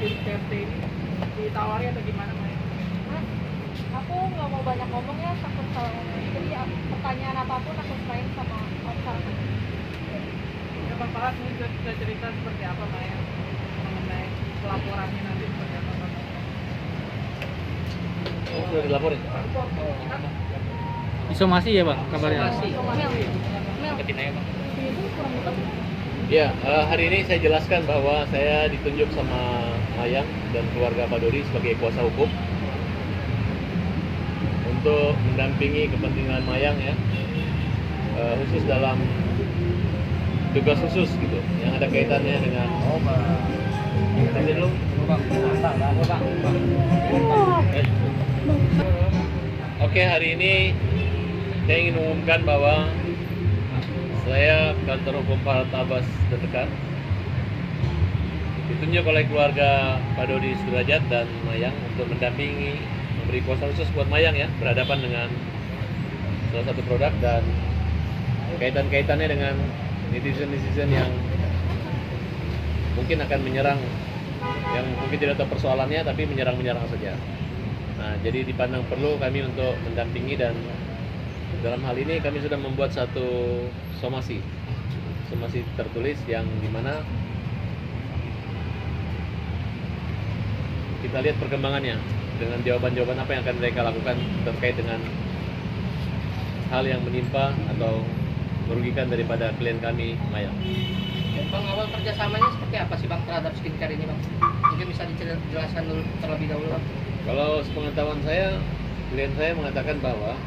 PRT ini ditawari atau gimana Maya? Aku nggak mau banyak ngomong ya, takut salah ngomong. Jadi pertanyaan apapun aku serahin sama Om. Ya Bang Farhat mungkin bisa cerita seperti apa Maya mengenai pelaporannya nanti seperti apa Bang? Oh, sudah dilaporin? Isomasi ya Bang kabarnya? Deketin aja Bang. Ya, hari ini saya jelaskan bahwa saya ditunjuk sama Mayang dan keluarga Pak Dodi sebagai kuasa hukum untuk mendampingi kepentingan Mayang ya, khusus dalam tugas khusus gitu, yang ada kaitannya dengan Oke, hari ini saya ingin mengumumkan bahwa saya kantor hukum Farhat Abbas terdekat ditunjuk oleh keluarga Pak Dodi Sudrajat dan Mayang untuk mendampingi, memberi kuasa khusus buat Mayang ya, berhadapan dengan salah satu produk dan kaitan-kaitannya dengan netizen-netizen yang mungkin akan menyerang, yang mungkin tidak tahu persoalannya tapi menyerang-menyerang saja. Nah, jadi dipandang perlu kami untuk mendampingi, dan dalam hal ini kami sudah membuat satu somasi tertulis yang dimana kita lihat perkembangannya dengan jawaban-jawaban apa yang akan mereka lakukan terkait dengan hal yang menimpa atau merugikan daripada klien kami, Mayang. Bang, awal kerjasamanya seperti apa sih Bang terhadap skincare ini Bang? Mungkin bisa dijelaskan dulu terlebih dahulu Bang. Kalau sepengetahuan saya, klien saya mengatakan bahwa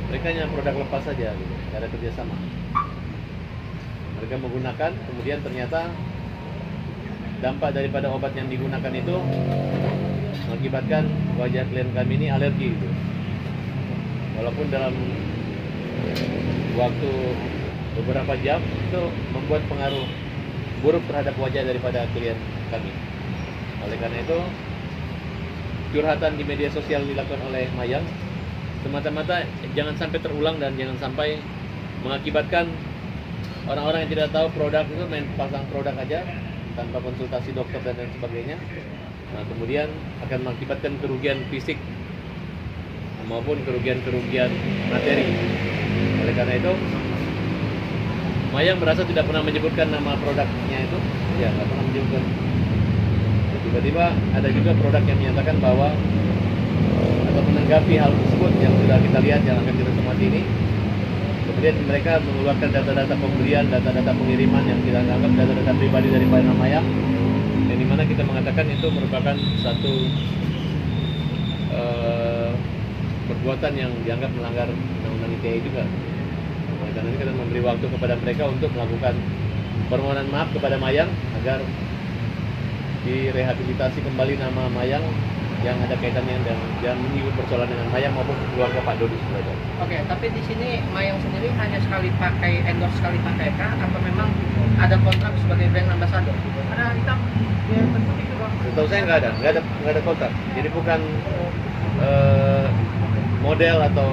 mereka hanya produk lepas saja, gitu, tidak ada kerjasama. Mereka menggunakan, kemudian ternyata dampak daripada obat yang digunakan itu mengakibatkan wajah klien kami ini alergi, gitu. Walaupun dalam waktu beberapa jam itu membuat pengaruh buruk terhadap wajah daripada klien kami. Oleh karena itu, curhatan di media sosial dilakukan oleh Mayang semata-mata jangan sampai terulang dan jangan sampai mengakibatkan orang-orang yang tidak tahu produk itu main pasang produk aja tanpa konsultasi dokter dan lain sebagainya. Nah, kemudian akan mengakibatkan kerugian fisik maupun kerugian materi. Oleh karena itu, Mayang merasa tidak pernah menyebutkan nama produknya itu, ya nggak pernah menyebutkan. Tiba-tiba ada juga produk yang menyatakan bahwa atau menanggapi hal tersebut yang sudah kita lihat, yang akan kita cermati ini. Kemudian mereka mengeluarkan data-data pembelian, data-data pengiriman yang kita anggap data-data pribadi daripada Mayang, dan dimana kita mengatakan itu merupakan satu perbuatan yang dianggap melanggar undang-undang ITE juga. Oleh karena ini kita memberi waktu kepada mereka untuk melakukan permohonan maaf kepada Mayang agar direhabilitasi kembali nama Mayang yang ada kaitannya dan jangan menyinggung persoalan dengan Mayang maupun keluarga Pak Dodi Sudrajat. Oke, tapi di sini Mayang sendiri hanya sekali pakai, endorse sekali pakai kah? Atau memang ada kontrak sebagai brand ambassador? Ada hitam ya bentuk itu Bang. Setahu saya nggak ada kontrak. Jadi bukan model atau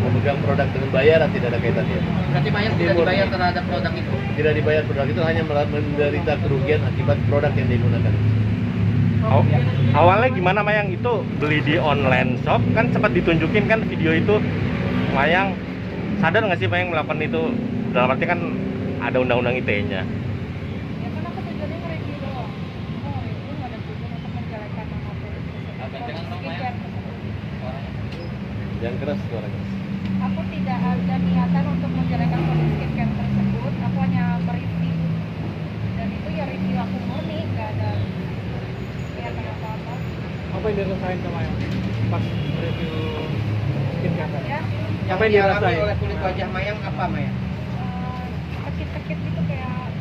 memegang produk dengan bayaran, tidak ada kaitannya. Berarti Mayang tidak dibayar terhadap produk itu? Tidak dibayar produk itu, hanya menderita kerugian akibat produk yang digunakan. Awalnya gimana Mayang itu beli di online shop, kan sempat ditunjukin kan video itu. Mayang sadar nggak sih Mayang melakukan itu? Dalam arti kan ada undang-undang ITE-nya. Ya kan aku tujuannya nge-review doang. Oh, itu nggak ada tujuan untuk menjelekkan nama produk tersebut. Skincare tersebut. Yang keras suaranya. Aku tidak ada niatan untuk menjelekkan produk skincare tersebut. Aku hanya mereview, dan itu ya review aku murni, nggak ada niatan apa-apa. Apa yang dirasain sama Maya pas review skincare tadi? Ya, Apa yang dialami dirasain? oleh kulit wajah Mayang apa Mayang? tekit-tekit gitu kayak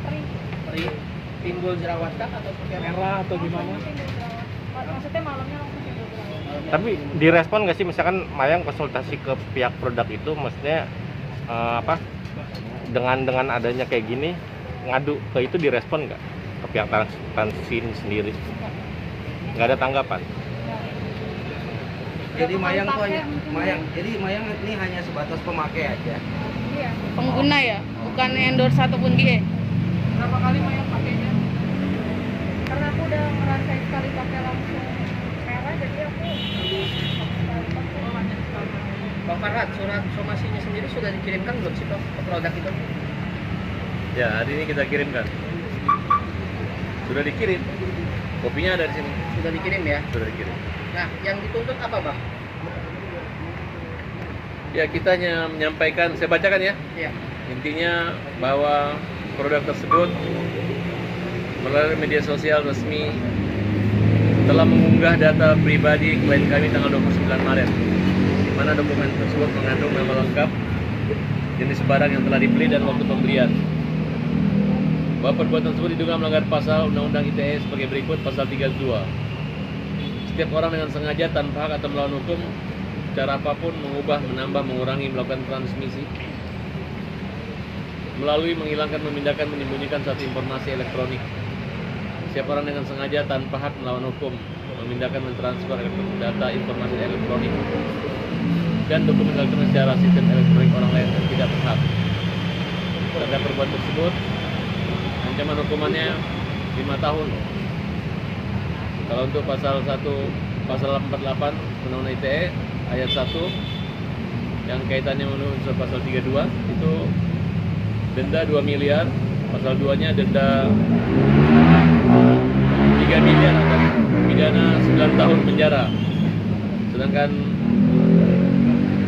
perih. Perih, timbul jerawat kah atau seperti apa? Merah atau gimana? Maksudnya malamnya langsung timbul jerawat. Tapi direspon nggak sih misalkan Mayang konsultasi ke pihak produk itu, maksudnya dengan adanya kayak gini ngadu ke itu direspon nggak ke pihak Tansin sendiri? Nggak ada tanggapan? Jadi Mayang tuh jadi Mayang ini hanya sebatas pemakai aja. Iya. Pengguna ya, bukan endorse ataupun dia. Berapa kali Maya pakainya? Karena aku udah ngerasain sekali pakai langsung merah, jadi aku sekali pakai. Bang Farhat, surat somasinya sendiri sudah dikirimkan belum sih Pak, ke produk itu? Ya, hari ini kita kirimkan. Sudah dikirim. Kopinya ada di sini. Sudah dikirim ya. Sudah dikirim. Nah, yang dituntut apa Bang? Ya, kita hanya menyampaikan, saya bacakan ya. Iya. Intinya bahwa produk tersebut melalui media sosial resmi telah mengunggah data pribadi klien kami tanggal 29 Maret, di mana dokumen tersebut mengandung nama lengkap, jenis barang yang telah dibeli dan waktu pembelian. Bahwa perbuatan tersebut diduga melanggar pasal Undang-Undang ITE sebagai berikut: pasal 32. Setiap orang dengan sengaja tanpa hak atau melawan hukum cara apapun mengubah, menambah, mengurangi, melakukan transmisi melalui menghilangkan, memindahkan, menyembunyikan suatu informasi elektronik. Setiap orang dengan sengaja tanpa hak melawan hukum memindahkan, mentransfer data informasi elektronik dan dokumen elektronik secara sistem elektronik orang lain yang tidak berhak. Terhadap perbuatan tersebut ancaman hukumannya 5 tahun. Kalau untuk pasal 48 Undang-Undang ITE ayat 1 yang kaitannya dengan unsur pasal 32 itu denda 2 miliar, pasal 2-nya denda 3 miliar atau pidana 9 tahun penjara. Sedangkan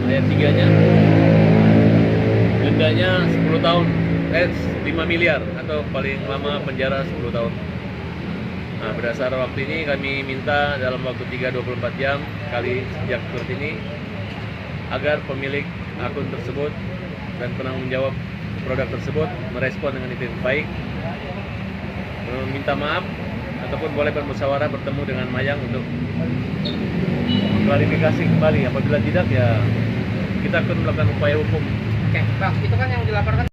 ayat 3-nya dendanya 10 tahun, 5 miliar atau paling lama penjara 10 tahun. Nah, berdasar waktu ini kami minta dalam waktu 3-24 jam kali sejak surat ini agar pemilik akun tersebut dan penanggung jawab produk tersebut merespon dengan itu baik, meminta maaf ataupun boleh bermusyawarah bertemu dengan Mayang untuk klarifikasi kembali. Apabila tidak, ya kita akan melakukan upaya hukum. Oke, Bang, itu kan yang dilaporkan